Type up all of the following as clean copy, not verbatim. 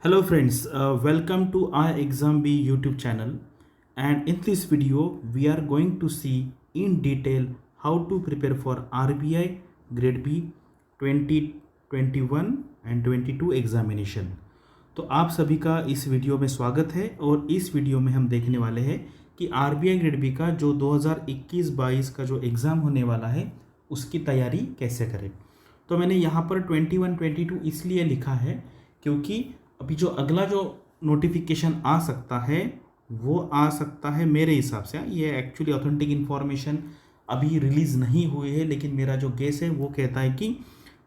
Hello friends, welcome to our Exam B YouTube channel, and in this video we are going to see in detail how to prepare for RBI Grade B 2021 and 22 examination. तो आप सभी का इस video में स्वागत है और इस वीडियो में हम देखने वाले हैं कि RBI ग्रेड बी का जो 2021-22 का जो एग्ज़ाम होने वाला है उसकी तैयारी कैसे करें। तो मैंने यहाँ पर 21-22 इसलिए लिखा है क्योंकि अभी जो अगला जो नोटिफिकेशन आ सकता है वो आ सकता है मेरे हिसाब से, ये एक्चुअली ऑथेंटिक इन्फॉर्मेशन अभी रिलीज़ नहीं हुई है, लेकिन मेरा जो गेस है वो कहता है कि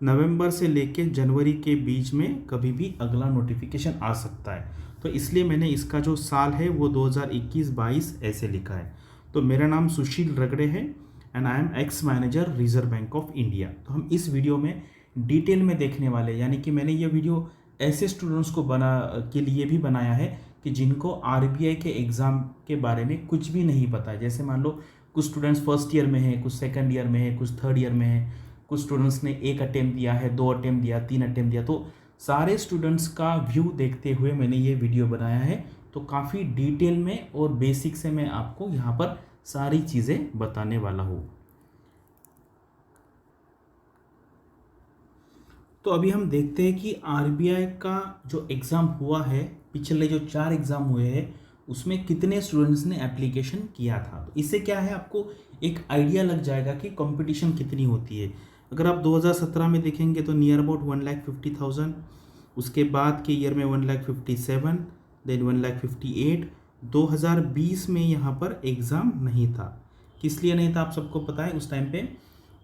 नवंबर से लेके जनवरी के बीच में कभी भी अगला नोटिफिकेशन आ सकता है। तो इसलिए मैंने इसका जो साल है वो 2021-22 ऐसे लिखा है। तो मेरा नाम सुशील रगड़े है and I am ex manager reserve bank of India. तो हम इस वीडियो में डिटेल में देखने वाले, यानी कि मैंने ये वीडियो ऐसे स्टूडेंट्स को के लिए भी बनाया है कि जिनको आरबीआई के एग्ज़ाम के बारे में कुछ भी नहीं पता है। जैसे मान लो कुछ स्टूडेंट्स फर्स्ट ईयर में है, कुछ सेकंड ईयर में है, कुछ थर्ड ईयर में है, कुछ स्टूडेंट्स ने 1 अटेम्प्ट दिया है, 2 अटेम्प्ट दिया, 3 अटेम्प्ट दिया। तो सारे स्टूडेंट्स का व्यू देखते हुए मैंने ये वीडियो बनाया है। तो काफ़ी डिटेल में और बेसिक से मैं आपको यहाँ पर सारी चीज़ें बताने वाला हूँ। तो अभी हम देखते हैं कि आरबीआई का जो एग्ज़ाम हुआ है, पिछले जो 4 एग्ज़ाम हुए हैं उसमें कितने स्टूडेंट्स ने एप्लीकेशन किया था। तो इससे क्या है, आपको एक आइडिया लग जाएगा कि कंपटीशन कितनी होती है। अगर आप 2017 में देखेंगे तो नियर अबाउट 1,50,000, उसके बाद के ईयर में 1,57,000, देन 1,58,000। 2020 में यहाँ पर एग्ज़ाम नहीं था। किस लिए नहीं था आप सबको पता है, उस टाइम पे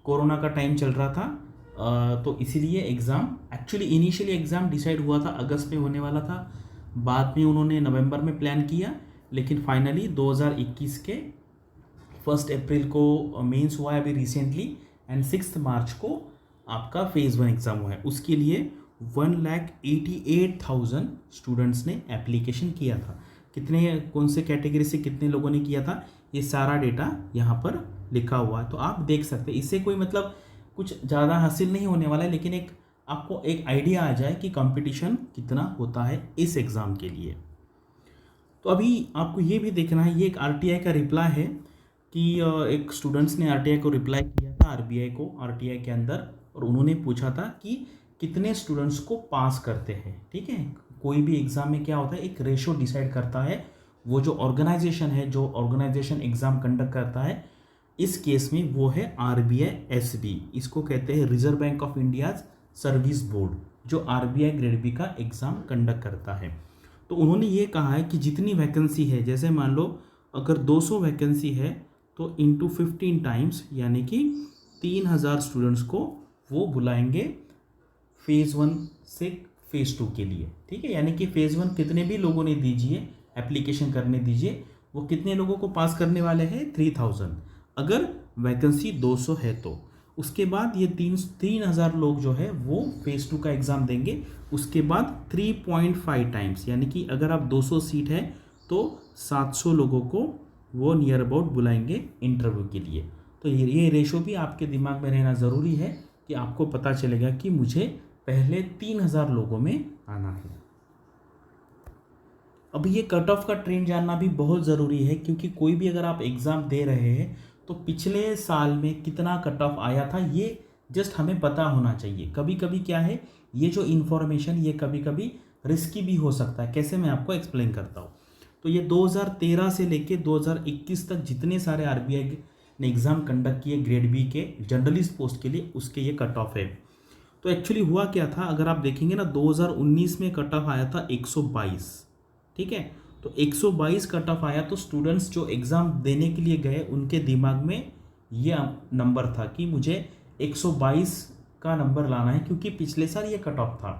कोरोना का टाइम चल रहा था। तो इसीलिए exam actually initially exam decide हुआ था अगस्त में होने वाला था, बाद में उन्होंने नवंबर में प्लान किया, लेकिन फाइनली 2021 के 1 अप्रैल को मेंस हुआ है अभी रिसेंटली, एंड 6 मार्च को आपका फेज़ 1 एग्ज़ाम हुआ है। उसके लिए 1,88,000 स्टूडेंट्स ने एप्लीकेशन किया था। कितने, कौन से कैटेगरी से कितने लोगों ने किया था, ये सारा डेटा यहाँ पर लिखा हुआ है। तो आप देख सकते हैं, इससे कोई मतलब कुछ ज़्यादा हासिल नहीं होने वाला है, लेकिन एक आपको एक आइडिया आ जाए कि कंपटीशन कितना होता है इस एग्ज़ाम के लिए। तो अभी आपको ये भी देखना है, ये एक आरटीआई का रिप्लाई है कि एक स्टूडेंट्स ने आरटीआई को रिप्लाई किया था आरबीआई को आरटीआई के अंदर, और उन्होंने पूछा था कि कितने स्टूडेंट्स को पास करते हैं। ठीक है, कोई भी एग्ज़ाम में क्या होता है, एक रेशो डिसाइड करता है वो जो ऑर्गेनाइजेशन है, जो ऑर्गेनाइजेशन एग्ज़ाम कंडक्ट करता है। इस केस में वो है आरबीआई एसबी, इसको कहते हैं reserve bank of India service board, जो आरबीआई ग्रेड बी का एग्ज़ाम कंडक्ट करता है। तो उन्होंने ये कहा है कि जितनी वैकेंसी है, जैसे मान लो अगर 200 वैकेंसी है तो इंटू 15 टाइम्स, यानी कि 3,000 स्टूडेंट्स को वो बुलाएंगे फेज़ 1 से फेज़ 2 के लिए। ठीक है, यानी कि फेज़ 1 कितने भी लोगों ने दीजिए, एप्लीकेशन करने दीजिए, वो कितने लोगों को पास करने वाले हैं, 3,000, अगर वैकेंसी 200 है तो। उसके बाद ये 3,000 लोग जो है वो फेज़ 2 का एग्ज़ाम देंगे। उसके बाद 3.5 टाइम्स, यानी कि अगर आप 200 सीट है तो 700 लोगों को वो नियर अबाउट बुलाएंगे इंटरव्यू के लिए। तो ये रेशो भी आपके दिमाग में रहना ज़रूरी है कि आपको पता चलेगा कि मुझे पहले 3,000 लोगों में आना है। अब ये कट ऑफ का ट्रेंड जानना भी बहुत ज़रूरी है, क्योंकि कोई भी अगर आप एग्ज़ाम दे रहे हैं तो पिछले साल में कितना कट ऑफ आया था ये जस्ट हमें पता होना चाहिए। कभी कभी क्या है, ये जो इन्फॉर्मेशन ये कभी कभी रिस्की भी हो सकता है। कैसे, मैं आपको एक्सप्लेन करता हूँ। तो ये 2013 से लेके 2021 तक जितने सारे आरबीआई ने एग्ज़ाम कंडक्ट किए ग्रेड बी के जर्नलिस्ट पोस्ट के लिए, उसके ये कट ऑफ है। तो एक्चुअली हुआ क्या था, अगर आप देखेंगे ना, 2019 में कट ऑफ आया था 122। ठीक है, तो 122 कट ऑफ आया, तो स्टूडेंट्स जो एग्ज़ाम देने के लिए गए उनके दिमाग में ये नंबर था कि मुझे 122 का नंबर लाना है, क्योंकि पिछले साल ये कट ऑफ था।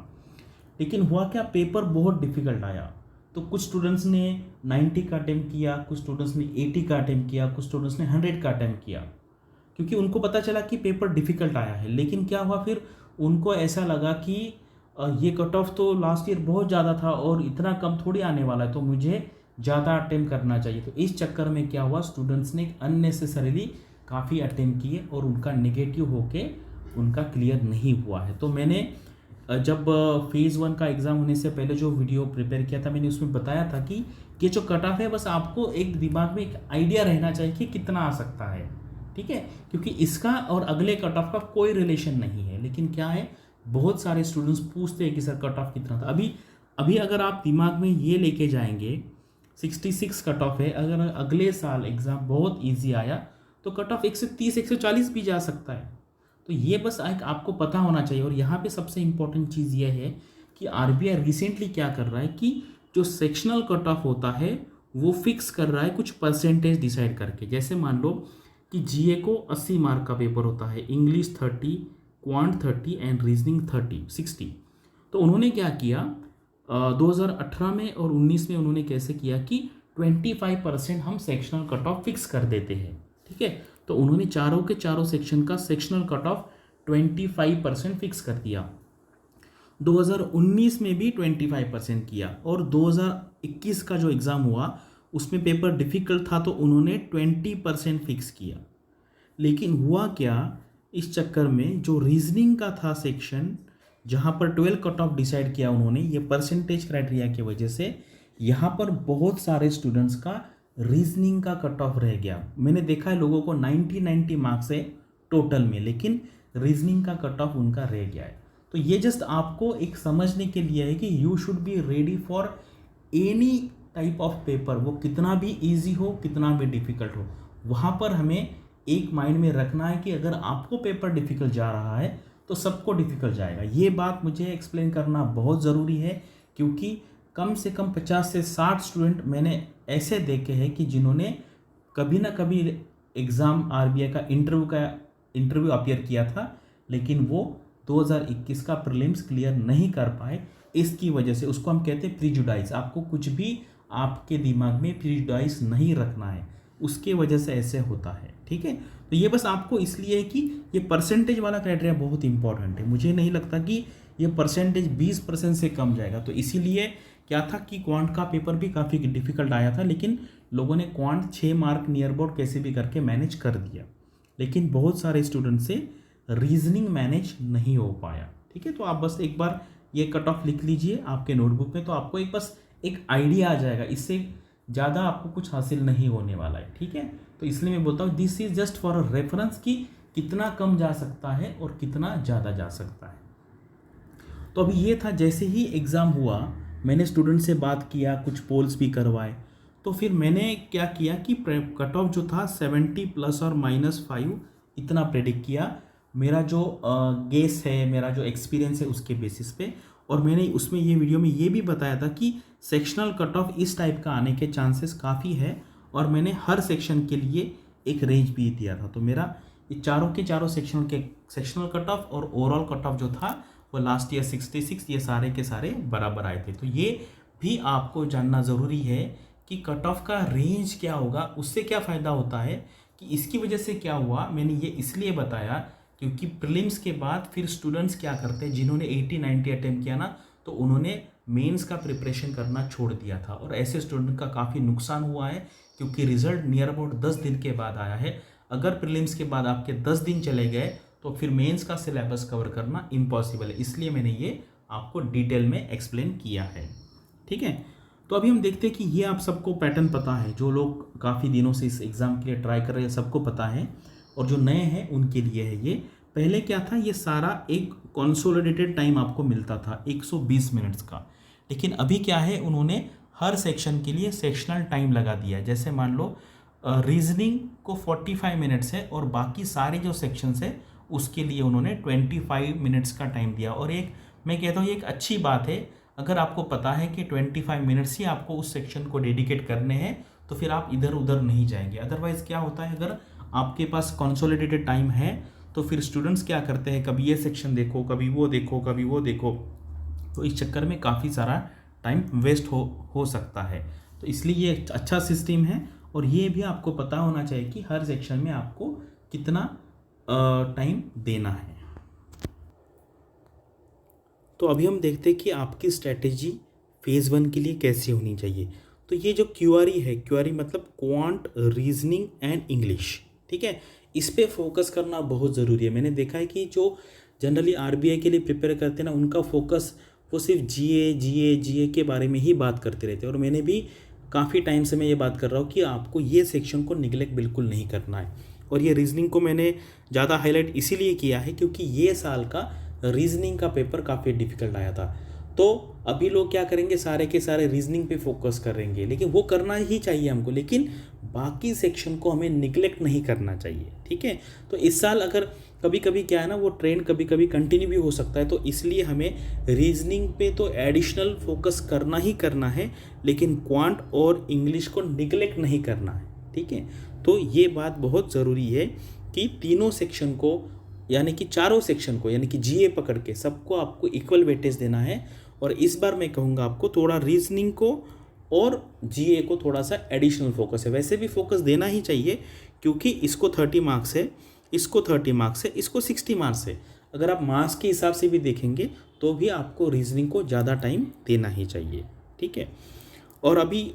लेकिन हुआ क्या, पेपर बहुत डिफ़िकल्ट आया। तो कुछ स्टूडेंट्स ने 90 का अटैम्प्ट किया, कुछ स्टूडेंट्स ने 80 का अटैम्प्ट किया, कुछ स्टूडेंट्स ने 100 का अटैम्प्ट किया, क्योंकि उनको पता चला कि पेपर डिफ़िकल्ट आया है। लेकिन क्या हुआ, फिर उनको ऐसा लगा कि ये कट ऑफ तो लास्ट ईयर बहुत ज़्यादा था और इतना कम थोड़ी आने वाला है, तो मुझे ज़्यादा अटेम्प्ट करना चाहिए। तो इस चक्कर में क्या हुआ, स्टूडेंट्स ने अननेसेसरीली काफ़ी अटेम्प्ट किए और उनका नेगेटिव होके उनका क्लियर नहीं हुआ है। तो मैंने जब फेज़ 1 का एग्ज़ाम होने से पहले जो वीडियो प्रिपेयर किया था मैंने उसमें बताया था कि ये जो कट ऑफ है बस आपको एक दिमाग में एक आइडिया रहना चाहिए कि कितना आ सकता है, ठीक है, क्योंकि इसका और अगले कट ऑफ का कोई रिलेशन नहीं है। लेकिन क्या है, बहुत सारे स्टूडेंट्स पूछते हैं कि सर कट ऑफ कितना था। अभी अगर आप दिमाग में ये लेके जाएंगे 66 कट ऑफ है, अगर अगले साल एग्ज़ाम बहुत ईजी आया तो कट ऑफ 130 140 भी जा सकता है। तो ये बस एक आपको पता होना चाहिए। और यहाँ पे सबसे इम्पोर्टेंट चीज़ ये है कि आरबीआई रिसेंटली क्या कर रहा है कि जो सेक्शनल कट ऑफ होता है वो फिक्स कर रहा है कुछ परसेंटेज डिसाइड करके। जैसे मान लो कि जीए को 80 मार्क का पेपर होता है, इंग्लिश 30, क्वांट 30 एंड रीजनिंग 60। तो उन्होंने क्या किया 2018 में और 19 में उन्होंने कैसे किया कि 25% हम सेक्शनल कट ऑफ फिक्स कर देते हैं, ठीक है। तो उन्होंने चारों के चारों सेक्शन का सेक्शनल कट ऑफ 25% फिक्स कर दिया। 2019 में भी 25% किया और 2021 का जो एग्ज़ाम हुआ उसमें पेपर डिफ़िकल्ट था तो उन्होंने 20% फिक्स किया। लेकिन हुआ क्या, इस चक्कर में जो रीजनिंग का था सेक्शन जहाँ पर 12 कट ऑफ डिसाइड किया उन्होंने, ये परसेंटेज क्राइटेरिया की वजह से यहाँ पर बहुत सारे स्टूडेंट्स का रीजनिंग का कट ऑफ रह गया। मैंने देखा है लोगों को 90 मार्क्स है टोटल में, लेकिन रीजनिंग का कट ऑफ उनका रह गया है। तो ये जस्ट आपको एक समझने के लिए है कि you should be ready for any type of paper, वो कितना भी इजी हो कितना भी डिफ़िकल्ट हो, वहाँ पर हमें एक माइंड में रखना है कि अगर आपको पेपर डिफ़िकल्ट जा रहा है तो सबको डिफ़िकल्ट जाएगा। ये बात मुझे एक्सप्लेन करना बहुत ज़रूरी है, क्योंकि कम से कम 50 से 60 स्टूडेंट मैंने ऐसे देखे हैं कि जिन्होंने कभी ना कभी एग्ज़ाम आरबीआई का इंटरव्यू अपीयर किया था, लेकिन वो 2021 का प्रीलिम्स क्लियर नहीं कर पाए। इसकी वजह से उसको हम कहते हैं प्रीजुडाइज। आपको कुछ भी आपके दिमाग में प्रीजुडाइज नहीं रखना है, उसके वजह से ऐसे होता है, ठीक है। तो ये बस आपको इसलिए है कि ये परसेंटेज वाला क्राइटेरिया बहुत इंपॉर्टेंट है। मुझे नहीं लगता कि ये परसेंटेज 20% से कम जाएगा। तो इसीलिए क्या था कि क्वांट का पेपर भी काफ़ी डिफिकल्ट आया था, लेकिन लोगों ने क्वांट 6 मार्क नियर अबाउट कैसे भी करके मैनेज कर दिया। लेकिन बहुत सारे स्टूडेंट से रीजनिंग मैनेज नहीं हो पाया, ठीक है। तो आप बस एक बार ये कट ऑफ लिख लीजिए आपके नोटबुक में, तो आपको एक आइडिया आ जाएगा। इससे ज़्यादा आपको कुछ हासिल नहीं होने वाला है, ठीक है। तो इसलिए मैं बोलता हूँ this is just for a reference कि कितना कम जा सकता है और कितना ज़्यादा जा सकता है। तो अभी ये था, जैसे ही एग्ज़ाम हुआ मैंने स्टूडेंट से बात किया, कुछ पोल्स भी करवाए, तो फिर मैंने क्या किया कि कट ऑफ जो था 70 ±5 इतना प्रेडिक्ट किया। मेरा जो गेस है, मेरा जो एक्सपीरियंस है उसके बेसिस पे। और मैंने उसमें ये वीडियो में ये भी बताया था कि सेक्शनल कट ऑफ इस टाइप का आने के चांसेस काफ़ी है, और मैंने हर सेक्शन के लिए एक रेंज भी दिया था। तो मेरा ये चारों के चारों सेक्शनल कट ऑफ और ओवरऑल कट ऑफ जो था वो लास्ट ईयर 66, ये सारे के सारे बराबर आए थे। तो ये भी आपको जानना ज़रूरी है कि कट ऑफ का रेंज क्या होगा। उससे क्या फ़ायदा होता है कि इसकी वजह से क्या हुआ, मैंने ये इसलिए बताया क्योंकि प्रीलिम्स के बाद फिर स्टूडेंट्स क्या करते हैं, जिन्होंने 80-90 अटेम्प्ट किया ना, तो उन्होंने मेंस का प्रिपरेशन करना छोड़ दिया था। और ऐसे स्टूडेंट का काफ़ी नुकसान हुआ है, क्योंकि रिजल्ट नियर अबाउट 10 दिन के बाद आया है। अगर प्रीलिम्स के बाद आपके 10 दिन चले गए तो फिर मेंस का सिलेबस कवर करना इम्पॉसिबल है। इसलिए मैंने ये आपको डिटेल में एक्सप्लेन किया है, ठीक है। तो अभी हम देखते हैं कि ये आप सबको पैटर्न पता है, जो लोग काफ़ी दिनों से इस एग्ज़ाम के लिए ट्राई कर रहे हैं सबको पता है, और जो नए हैं उनके लिए है ये। पहले क्या था, ये सारा एक कंसोलिडेटेड टाइम आपको मिलता था 120 मिनट्स का, लेकिन अभी क्या है, उन्होंने हर सेक्शन के लिए सेक्शनल टाइम लगा दिया। जैसे मान लो रीजनिंग को 45 मिनट्स है और बाकी सारे जो सेक्शंस है उसके लिए उन्होंने 25 मिनट्स का टाइम दिया। और एक मैं कहता हूँ ये एक अच्छी बात है, अगर आपको पता है कि 25 मिनट्स ही आपको उस सेक्शन को डेडिकेट करने हैं तो फिर आप इधर उधर नहीं जाएंगे। अदरवाइज़ क्या होता है, अगर आपके पास कंसोलिडेटेड टाइम है तो फिर स्टूडेंट्स क्या करते हैं, कभी ये सेक्शन देखो, कभी वो देखो, कभी वो देखो, तो इस चक्कर में काफ़ी सारा टाइम वेस्ट हो सकता है। तो इसलिए ये अच्छा सिस्टम है, और ये भी आपको पता होना चाहिए कि हर सेक्शन में आपको कितना टाइम देना है। तो अभी हम देखते हैं कि आपकी स्ट्रैटेजी फेज़ 1 के लिए कैसी होनी चाहिए। तो ये जो क्यूआरई है, क्यूआरई मतलब क्वांट, रीजनिंग एंड इंग्लिश, ठीक है, इस पे फोकस करना बहुत ज़रूरी है। मैंने देखा है कि जो जनरली आरबीआई के लिए प्रिपेयर करते हैं ना, उनका फोकस वो सिर्फ जीए के बारे में ही बात करते रहते हैं। और मैंने भी काफ़ी टाइम से मैं ये बात कर रहा हूँ कि आपको ये सेक्शन को निगलेक्ट बिल्कुल नहीं करना है। और ये रीजनिंग को मैंने ज़्यादा हाईलाइट इसीलिए किया है क्योंकि ये साल का रीजनिंग का पेपर काफ़ी डिफिकल्ट आया था। तो अभी लोग क्या करेंगे, सारे के सारे रीजनिंग पे फोकस करेंगे, लेकिन वो करना ही चाहिए हमको, लेकिन बाकी सेक्शन को हमें निगलेक्ट नहीं करना चाहिए। ठीक है, तो इस साल अगर कभी कभी क्या है ना, वो ट्रेंड कभी कभी कंटिन्यू भी हो सकता है, तो इसलिए हमें रीजनिंग पे तो एडिशनल फोकस करना ही करना है, लेकिन क्वांट और इंग्लिश को निगलेक्ट नहीं करना है। ठीक है, तो ये बात बहुत ज़रूरी है कि तीनों सेक्शन को, यानी कि चारों सेक्शन को, यानी कि जीए पकड़ के सबको आपको इक्वल वेटेज देना है। और इस बार मैं कहूँगा आपको थोड़ा रीजनिंग को और जीए को थोड़ा सा एडिशनल फोकस है। वैसे भी फोकस देना ही चाहिए क्योंकि इसको 30 मार्क्स है, इसको 30 मार्क्स है, इसको 60 मार्क्स है। अगर आप मार्क्स के हिसाब से भी देखेंगे तो भी आपको रीजनिंग को ज़्यादा टाइम देना ही चाहिए। ठीक है, और अभी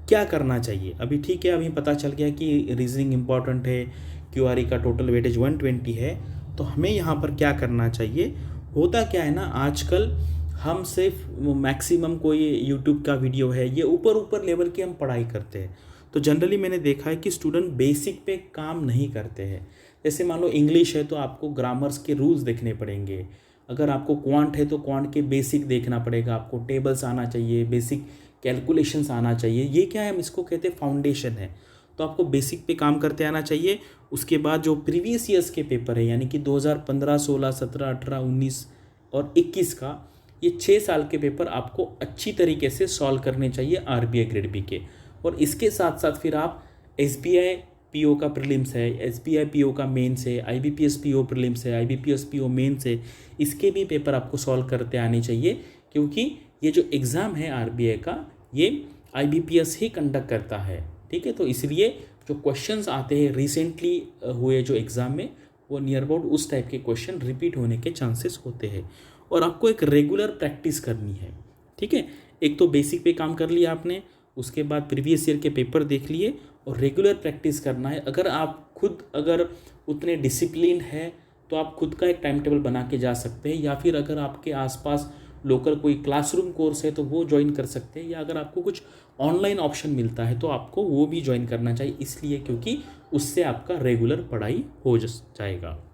क्या करना चाहिए? अभी ठीक है, अभी पता चल गया कि रीजनिंग इम्पॉर्टेंट है, क्यूआरई का टोटल वेटेज 120 है, तो हमें यहाँ पर क्या करना चाहिए? होता क्या है ना, आजकल हम सिर्फ मैक्सिमम कोई यूट्यूब का वीडियो है, ये ऊपर ऊपर लेवल की हम पढ़ाई करते हैं। तो जनरली मैंने देखा है कि स्टूडेंट बेसिक पे काम नहीं करते हैं। जैसे मान लो इंग्लिश है तो आपको ग्रामर्स के रूल्स देखने पड़ेंगे, अगर आपको क्वांट है तो क्वांट के बेसिक देखना पड़ेगा, आपको टेबल्स आना चाहिए, बेसिक कैलकुलेशंस आना चाहिए। ये क्या है, हम इसको कहते हैं फाउंडेशन है। तो आपको बेसिक पे काम करते आना चाहिए। उसके बाद जो प्रीवियस ईयर्स के पेपर है, यानी कि 2015, 16, 17, 18, 19 और 21 का, ये 6 साल के पेपर आपको अच्छी तरीके से सॉल्व करने चाहिए आरबीआई ग्रेड बी के। और इसके साथ साथ फिर आप एसबीआई पीओ का प्रीलिम्स है, एसबीआई पीओ का मेंस है, आईबीपीएस पीओ प्रीलिम्स है, आईबीपीएस पीओ मेंस है, इसके भी पेपर आपको सॉल्व करते आने चाहिए। क्योंकि ये जो एग्ज़ाम है आरबीआई का, ये आईबीपीएस ही कंडक्ट करता है। ठीक है, तो इसलिए जो क्वेश्चंस आते हैं रिसेंटली हुए जो एग्ज़ाम में, वो नियर अबाउट उस टाइप के क्वेश्चन रिपीट होने के चांसेस होते हैं। और आपको एक रेगुलर प्रैक्टिस करनी है। ठीक है, एक तो बेसिक पे काम कर लिया आपने, उसके बाद प्रीवियस ईयर के पेपर देख लिए, और रेगुलर प्रैक्टिस करना है। अगर आप खुद अगर उतने डिसिप्लिन है तो आप खुद का एक टाइम टेबल बना के जा सकते हैं, या फिर अगर आपके आसपास लोकल कोई क्लासरूम कोर्स है तो वो ज्वाइन कर सकते हैं, या अगर आपको कुछ ऑनलाइन ऑप्शन मिलता है तो आपको वो भी ज्वाइन करना चाहिए, इसलिए क्योंकि उससे आपका रेगुलर पढ़ाई हो जाएगा।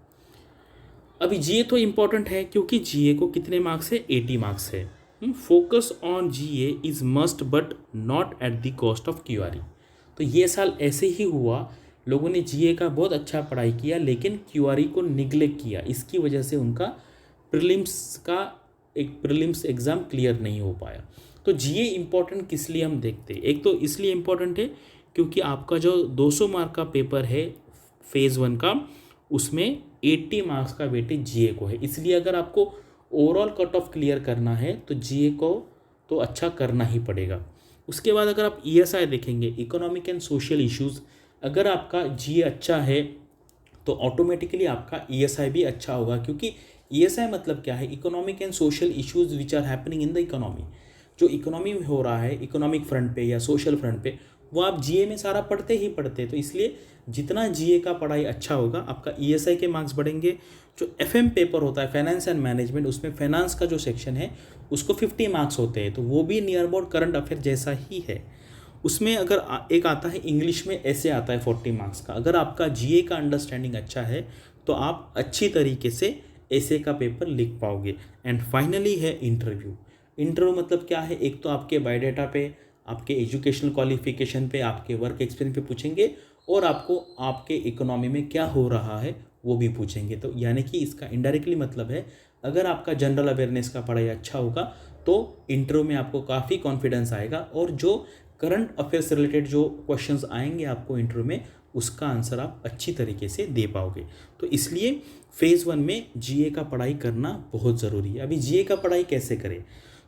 अभी जीए तो इम्पॉर्टेंट है क्योंकि जीए को कितने मार्क्स है, 80 मार्क्स है। Focus on GA is must but not at the cost of QRE. तो ये साल ऐसे ही हुआ, लोगों ने जीए का बहुत अच्छा पढ़ाई किया लेकिन क्यूआरई को निगलेक्ट किया, इसकी वजह से उनका प्रीलिम्स एग्ज़ाम क्लियर नहीं हो पाया। तो जीए इम्पॉर्टेंट किस लिए हम देखते हैं? एक तो इसलिए इम्पॉर्टेंट है क्योंकि आपका जो 200 मार्क का पेपर है फेज़ 1 का, उसमें 80 मार्क्स का वेटेज जीए को है। इसलिए अगर आपको ओवरऑल कट ऑफ क्लियर करना है तो जीए को तो अच्छा करना ही पड़ेगा। उसके बाद अगर आप ईएसआई देखेंगे, इकोनॉमिक एंड सोशल इश्यूज़, अगर आपका जीए अच्छा है तो ऑटोमेटिकली आपका ईएसआई भी अच्छा होगा। क्योंकि ईएसआई मतलब क्या है, economic and social issues which are happening in the economy. जो इकोनॉमी में हो रहा है, इकोनॉमिक फ्रंट पे या सोशल फ्रंट पे, वो आप जीए में सारा पढ़ते ही पढ़ते। तो इसलिए जितना जीए का पढ़ाई अच्छा होगा, आपका ईएसआई के मार्क्स बढ़ेंगे। जो एफएम पेपर होता है, फाइनेंस एंड मैनेजमेंट, उसमें फाइनेंस का जो सेक्शन है उसको 50 मार्क्स होते हैं, तो वो भी नियर अबाउट करंट अफेयर जैसा ही है। उसमें अगर एक आता है इंग्लिश में, ऐसे आता है 40 मार्क्स का। अगर आपका जीए का अंडरस्टैंडिंग अच्छा है तो आप अच्छी तरीके से ऐसे का पेपर लिख पाओगे। एंड फाइनली है इंटरव्यू। इंटरव्यू मतलब क्या है, एक तो आपके बायोडाटा पे, आपके एजुकेशनल क्वालिफिकेशन पे, आपके वर्क एक्सपीरियंस पे पूछेंगे, और आपको आपके इकोनॉमी में क्या हो रहा है वो भी पूछेंगे। तो यानी कि इसका इनडायरेक्टली मतलब है, अगर आपका जनरल अवेयरनेस का पढ़ाई अच्छा होगा तो इंटरव्यू में आपको काफ़ी कॉन्फिडेंस आएगा, और जो करंट अफेयर्स से रिलेटेड जो क्वेश्चंस आएंगे आपको इंटरव्यू में, उसका आंसर आप अच्छी तरीके से दे पाओगे। तो इसलिए फेज़ 1 में जीए का पढ़ाई करना बहुत ज़रूरी है। अभी जीए का पढ़ाई कैसे करें?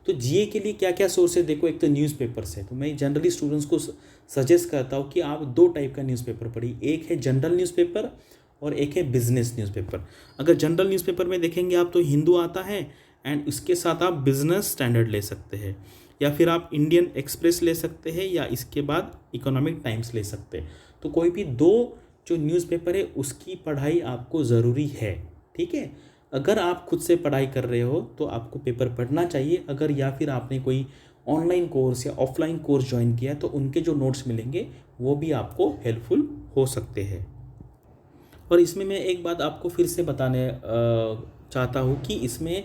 तो जीए के लिए क्या क्या सोर्स है देखो, एक तो न्यूज़पेपर्स है। तो मैं जनरली स्टूडेंट्स को सजेस्ट करता हूँ कि आप 2 टाइप का न्यूज़पेपर पढ़िए, एक है जनरल न्यूज़पेपर और एक है बिजनेस न्यूज़पेपर। अगर जनरल न्यूज़पेपर में देखेंगे आप तो हिंदू आता है, एंड उसके साथ आप बिजनेस स्टैंडर्ड ले सकते हैं, या फिर आप इंडियन एक्सप्रेस ले सकते हैं, या इसके बाद इकोनॉमिक टाइम्स ले सकते हैं। तो कोई भी 2 जो न्यूज़पेपर है उसकी पढ़ाई आपको ज़रूरी है। ठीक है, अगर आप खुद से पढ़ाई कर रहे हो तो आपको पेपर पढ़ना चाहिए, अगर या फिर आपने कोई ऑनलाइन कोर्स या ऑफलाइन कोर्स ज्वाइन किया तो उनके जो नोट्स मिलेंगे वो भी आपको हेल्पफुल हो सकते हैं। और इसमें मैं एक बात आपको फिर से बताने चाहता हूँ कि इसमें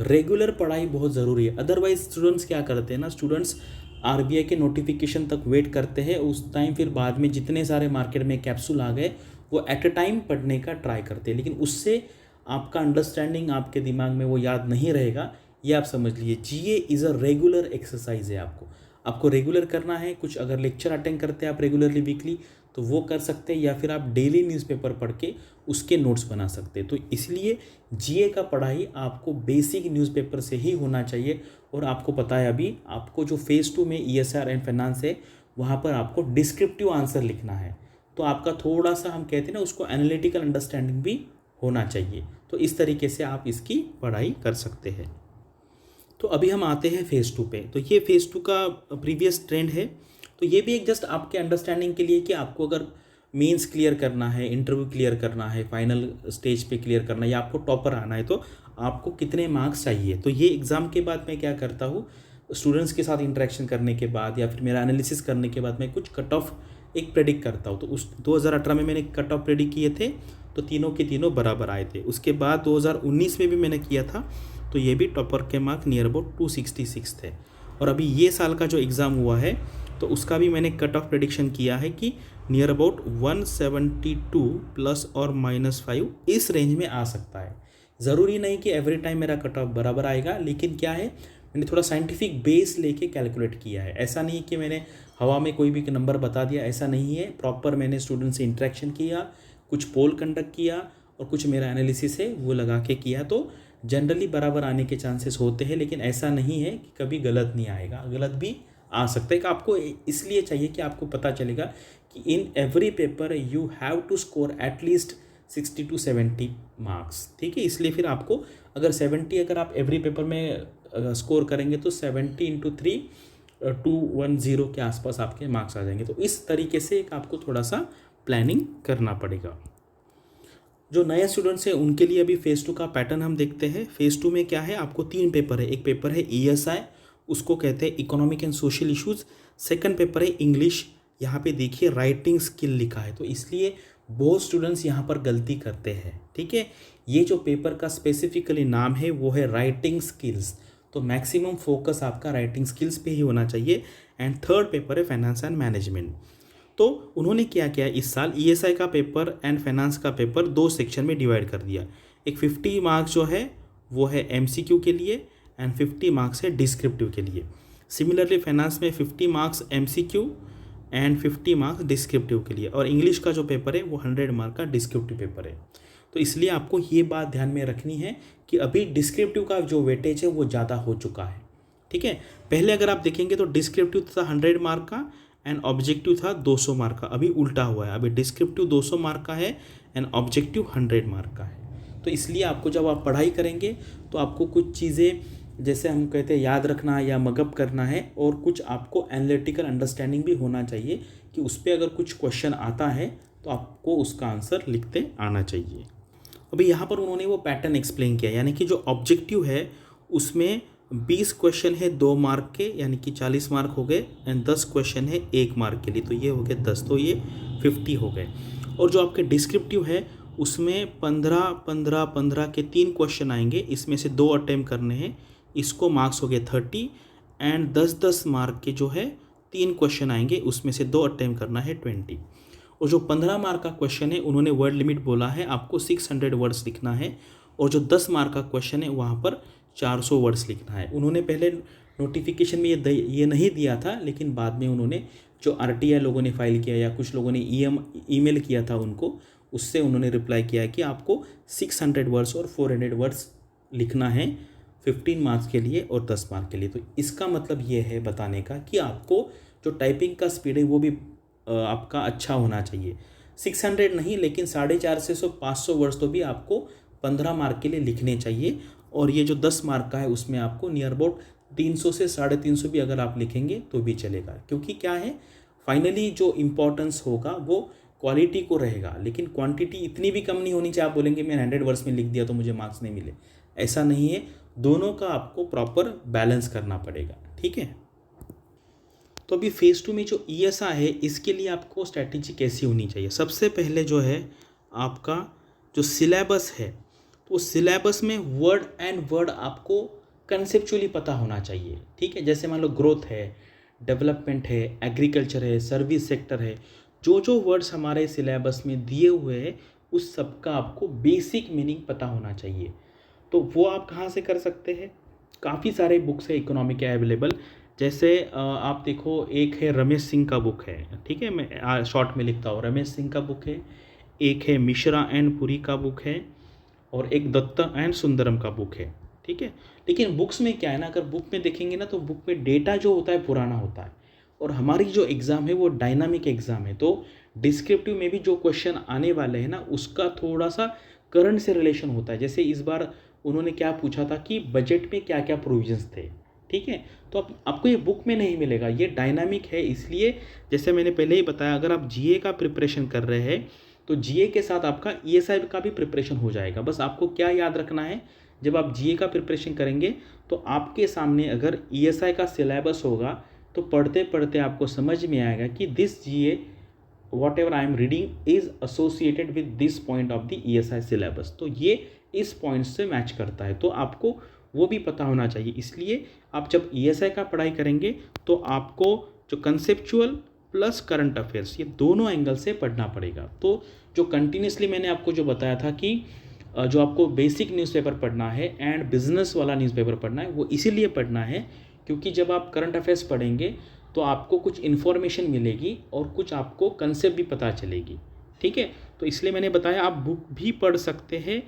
रेगुलर पढ़ाई बहुत ज़रूरी है। अदरवाइज स्टूडेंट्स क्या करते हैं ना, स्टूडेंट्स आरबीआई के नोटिफिकेशन तक वेट करते हैं, उस टाइम फिर बाद में जितने सारे मार्केट में कैप्सूल आ गए वो एट अ टाइम पढ़ने का ट्राई करते हैं, लेकिन उससे आपका अंडरस्टैंडिंग आपके दिमाग में वो याद नहीं रहेगा। ये आप समझ लीजिए, जीए इज़ अ रेगुलर एक्सरसाइज है। आपको रेगुलर करना है। कुछ अगर लेक्चर अटेंड करते हैं आप रेगुलरली वीकली तो वो कर सकते हैं, या फिर आप डेली न्यूज़पेपर पढ़ के उसके नोट्स बना सकते हैं। तो इसलिए जीए का पढ़ाई आपको बेसिक न्यूज़पेपर से ही होना चाहिए। और आपको पता है अभी आपको जो फेज़ 2 में ईएसआर एंड फाइनेंस है वहाँ पर आपको डिस्क्रिप्टिव आंसर लिखना है, तो आपका थोड़ा सा हम कहते हैं ना उसको एनालिटिकल अंडरस्टैंडिंग भी होना चाहिए। तो इस तरीके से आप इसकी पढ़ाई कर सकते हैं। तो अभी हम आते हैं फेज़ 2 पे। तो ये फेज़ 2 का प्रीवियस ट्रेंड है। तो ये भी एक जस्ट आपके अंडरस्टैंडिंग के लिए कि आपको अगर मेंस क्लियर करना है, इंटरव्यू क्लियर करना है, फाइनल स्टेज पे क्लियर करना है या आपको टॉपर आना है तो आपको कितने मार्क्स चाहिए। तो ये एग्ज़ाम के बाद मैं क्या करता हूँ, स्टूडेंट्स के साथ इंटरेक्शन करने के बाद या फिर मेरा एनालिसिस करने के बाद मैं कुछ कट ऑफ एक प्रेडिक्ट करता हूँ। तो उस 2018 में मैंने कट ऑफ प्रेडिक्ट किए थे तो तीनों के तीनों बराबर आए थे। उसके बाद 2019 में भी मैंने किया था तो ये भी टॉपर के मार्क नियर अबाउट 266 थे। और अभी ये साल का जो एग्ज़ाम हुआ है तो उसका भी मैंने कट ऑफ प्रेडिक्शन किया है कि नियर अबाउट 172 प्लस और -5 इस रेंज में आ सकता है। ज़रूरी नहीं कि एवरी टाइम मेरा कट ऑफ बराबर आएगा, लेकिन क्या है मैंने थोड़ा साइंटिफिक बेस लेके कैलकुलेट किया है। ऐसा नहीं कि मैंने हवा में कोई भी नंबर बता दिया, ऐसा नहीं है। प्रॉपर मैंने स्टूडेंट से इंटरेक्शन किया, कुछ पोल कंडक्ट किया और कुछ मेरा एनालिसिस है वो लगा के किया। तो जनरली बराबर आने के चांसेस होते हैं, लेकिन ऐसा नहीं है कि कभी गलत नहीं आएगा, गलत भी आ सकता है। कि आपको इसलिए चाहिए कि आपको पता चलेगा कि in every paper you have to score at least 60 to 70 marks. ठीक है, इसलिए फिर आपको अगर 70 अगर आप एवरी पेपर में स्कोर करेंगे तो 70 × 3 210 के आसपास आपके मार्क्स आ जाएंगे। तो इस तरीके से एक आपको थोड़ा सा प्लानिंग करना पड़ेगा। जो नए स्टूडेंट्स हैं उनके लिए अभी फेज़ 2 का पैटर्न हम देखते हैं। फेज़ 2 में क्या है, आपको 3 पेपर है। एक पेपर है ईएसआई, उसको कहते हैं economic and social issues. Second paper है इंग्लिश, यहाँ पे देखिए राइटिंग स्किल लिखा है, तो इसलिए बहुत स्टूडेंट्स यहाँ पर गलती करते हैं। ठीक है, ये जो पेपर का स्पेसिफिकली नाम है वो है राइटिंग स्किल्स, तो मैक्सिमम फोकस आपका राइटिंग स्किल्स पे ही होना चाहिए। एंड थर्ड पेपर है फाइनेंस एंड मैनेजमेंट। तो उन्होंने क्या किया इस साल, ईएसआई का पेपर एंड फाइनेंस का पेपर 2 सेक्शन में डिवाइड कर दिया। एक 50 मार्क्स जो है वो है एमसीक्यू के लिए एंड 50 मार्क्स है डिस्क्रिप्टिव के लिए। सिमिलरली फाइनेंस में 50 marks MCQ and 50 marks descriptive के लिए। और इंग्लिश का जो पेपर है वो 100 मार्क का डिस्क्रिप्टिव पेपर है। तो इसलिए आपको ये बात ध्यान में रखनी है कि अभी डिस्क्रिप्टिव का जो वेटेज है वो ज़्यादा हो चुका है। ठीक है, पहले अगर आप देखेंगे तो डिस्क्रिप्टिव था 100 मार्क का एंड ऑब्जेक्टिव था 200 मार्क का। अभी उल्टा हुआ है, अभी डिस्क्रिप्टिव 200 मार्क का है एंड ऑब्जेक्टिव 100 मार्क का है। तो इसलिए आपको जब आप पढ़ाई करेंगे तो आपको कुछ चीज़ें जैसे हम कहते हैं याद रखना है या मगअप करना है, और कुछ आपको एनालिटिकल अंडरस्टैंडिंग भी होना चाहिए कि उस पर अगर कुछ क्वेश्चन आता है तो आपको उसका आंसर लिखते आना चाहिए। अभी यहाँ पर उन्होंने वो पैटर्न एक्सप्लेन किया, यानी कि जो ऑब्जेक्टिव है उसमें 20 क्वेश्चन है 2 मार्क के, यानी कि 40 मार्क हो गए एंड 10 क्वेश्चन है 1 मार्क के लिए, तो ये हो गए 10, तो ये 50 हो गए। और जो आपके डिस्क्रिप्टिव है उसमें 15 के 3 क्वेश्चन आएंगे, इसमें से 2 अटेम्प्ट करने हैं, इसको मार्क्स हो गए 30 एंड 10 मार्क के जो है 3 क्वेश्चन आएंगे, उसमें से 2 अटेम्प्ट करना है 20। और जो 15 मार्क का क्वेश्चन है उन्होंने वर्ड लिमिट बोला है, आपको 600 वर्ड्स लिखना है। और जो 10 मार्क का क्वेश्चन है वहाँ पर 400 वर्ड्स लिखना है। उन्होंने पहले नोटिफिकेशन में ये नहीं दिया था, लेकिन बाद में उन्होंने जो आरटीआई लोगों ने फाइल किया या कुछ लोगों ने ईमेल किया था उनको, उससे उन्होंने रिप्लाई किया है कि आपको 600 वर्ड्स और 400 वर्ड्स लिखना है 15 मार्क्स के लिए और 10 मार्क के लिए। तो इसका मतलब ये है बताने का कि आपको जो टाइपिंग का स्पीड है वो भी आपका अच्छा होना चाहिए। 600 नहीं, लेकिन 450 से 500 वर्ड्स तो भी आपको 15 मार्क के लिए लिखने चाहिए। और ये जो 10 मार्क का है उसमें आपको नियर अबाउट 300 से 350 भी अगर आप लिखेंगे तो भी चलेगा, क्योंकि क्या है फाइनली जो इम्पोर्टेंस होगा वो क्वालिटी को रहेगा, लेकिन क्वांटिटी इतनी भी कम नहीं होनी चाहिए आप बोलेंगे मैं 100 वर्ड्स में लिख दिया तो मुझे मार्क्स नहीं मिले, ऐसा नहीं है। दोनों का आपको प्रॉपर बैलेंस करना पड़ेगा, ठीक है। तो अभी फेज़ 2 में जो ESI है इसके लिए आपको स्ट्रैटेजी कैसी होनी चाहिए। सबसे पहले जो है आपका जो सिलेबस है, तो उस सिलेबस में वर्ड एंड वर्ड आपको कंसेप्चुअली पता होना चाहिए, ठीक है। जैसे मान लो ग्रोथ है, डेवलपमेंट है, एग्रीकल्चर है, सर्विस सेक्टर है, जो जो वर्ड्स हमारे सिलेबस में दिए हुए हैं उस सब का आपको बेसिक मीनिंग पता होना चाहिए। तो वो आप कहाँ से कर सकते हैं, काफ़ी सारे बुक्स है इकोनॉमी के अवेलेबल। जैसे आप देखो, एक है रमेश सिंह का बुक है, ठीक है, मैं शॉर्ट में लिखता हूँ, रमेश सिंह का बुक है। एक है मिश्रा एंड पुरी का बुक है, और एक दत्ता एंड सुंदरम का बुक है, ठीक है। लेकिन बुक्स में क्या है ना, अगर बुक में देखेंगे ना तो बुक में डेटा जो होता है पुराना होता है, और हमारी जो एग्ज़ाम है वो डायनामिक एग्ज़ाम है। तो डिस्क्रिप्टिव में भी जो क्वेश्चन आने वाले हैं ना उसका थोड़ा सा करंट से रिलेशन होता है। जैसे इस बार उन्होंने क्या पूछा था कि बजट में क्या क्या प्रोविजंस थे, ठीक है। तो आपको ये बुक में नहीं मिलेगा, ये डायनामिक है। इसलिए जैसे मैंने पहले ही बताया, अगर आप जीए का प्रिपरेशन कर रहे हैं तो जीए के साथ आपका ईएसआई का भी प्रिपरेशन हो जाएगा। बस आपको क्या याद रखना है, जब आप जीए का प्रिपरेशन करेंगे तो आपके सामने अगर ईएसआई का सिलेबस होगा तो पढ़ते पढ़ते आपको समझ में आएगा कि this GA what ever I am reading is associated with this point of the ESI syllabus, तो ये इस पॉइंट से मैच करता है। तो आपको वो भी पता होना चाहिए। इसलिए आप जब ईएसआई का पढ़ाई करेंगे तो आपको जो कंसेप्चुअल प्लस करंट अफेयर्स, ये दोनों एंगल से पढ़ना पड़ेगा। तो जो कंटिन्यूसली मैंने आपको जो बताया था कि जो आपको बेसिक न्यूज़पेपर पढ़ना है एंड बिजनेस वाला न्यूज़पेपर पढ़ना है, वो इसीलिए पढ़ना है क्योंकि जब आप करंट अफेयर्स पढ़ेंगे तो आपको कुछ इन्फॉर्मेशन मिलेगी और कुछ आपको कंसेप्ट भी पता चलेगी, ठीक है। तो इसलिए मैंने बताया आप बुक भी पढ़ सकते हैं,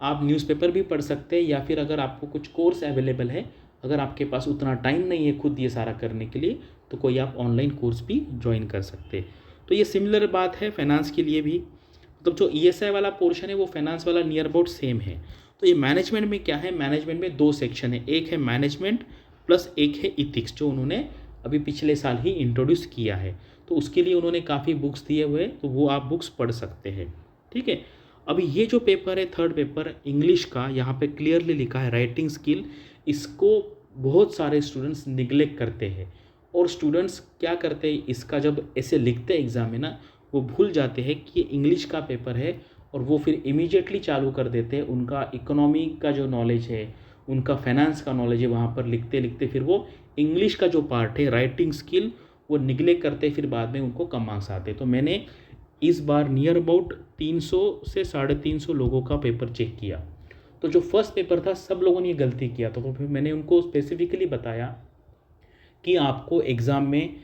आप न्यूज़पेपर भी पढ़ सकते हैं, या फिर अगर आपको कुछ कोर्स अवेलेबल है, अगर आपके पास उतना टाइम नहीं है खुद ये सारा करने के लिए, तो कोई आप ऑनलाइन कोर्स भी ज्वाइन कर सकते हैं। तो ये सिमिलर बात है फाइनेंस के लिए भी, मतलब जो ईएसआई वाला पोर्शन है वो फाइनेंस वाला नियर अबाउट सेम है। तो ये मैनेजमेंट में क्या है, मैनेजमेंट में दो सेक्शन है, एक है मैनेजमेंट प्लस एक है इथिक्स, जो उन्होंने अभी पिछले साल ही इंट्रोड्यूस किया है। तो उसके लिए उन्होंने काफ़ी बुक्स दिए हुए, तो वो आप बुक्स पढ़ सकते हैं, ठीक है। अभी ये जो पेपर है थर्ड पेपर इंग्लिश का, यहाँ पे क्लियरली लिखा है राइटिंग स्किल, इसको बहुत सारे स्टूडेंट्स निगलेक्ट करते हैं। और स्टूडेंट्स क्या करते हैं, इसका जब ऐसे लिखते हैं एग्ज़ाम में ना, वो भूल जाते हैं कि ये इंग्लिश का पेपर है, और वो फिर इमीडिएटली चालू कर देते हैं उनका इकोनॉमी का जो नॉलेज है, उनका फाइनेंस का नॉलेज है, वहाँ पर लिखते लिखते फिर वो इंग्लिश का जो पार्ट है राइटिंग स्किल वो निगलेक्ट करते, फिर बाद में उनको कम मार्क्स आते। तो मैंने इस बार नियर अबाउट 300 से 350 लोगों का पेपर चेक किया, तो जो फर्स्ट पेपर था सब लोगों ने ये गलती किया। तो फिर मैंने उनको स्पेसिफिकली बताया कि आपको एग्ज़ाम में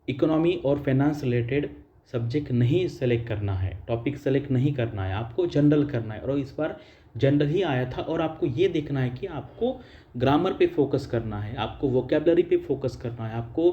इकोनॉमी और फाइनेंस रिलेटेड सब्जेक्ट नहीं सेलेक्ट करना है, टॉपिक सेलेक्ट नहीं करना है, आपको जनरल करना है। और इस बार जनरल ही आया था, और आपको ये देखना है कि आपको ग्रामर पे फोकस करना है, आपको वोकेबलरी पे फोकस करना है, आपको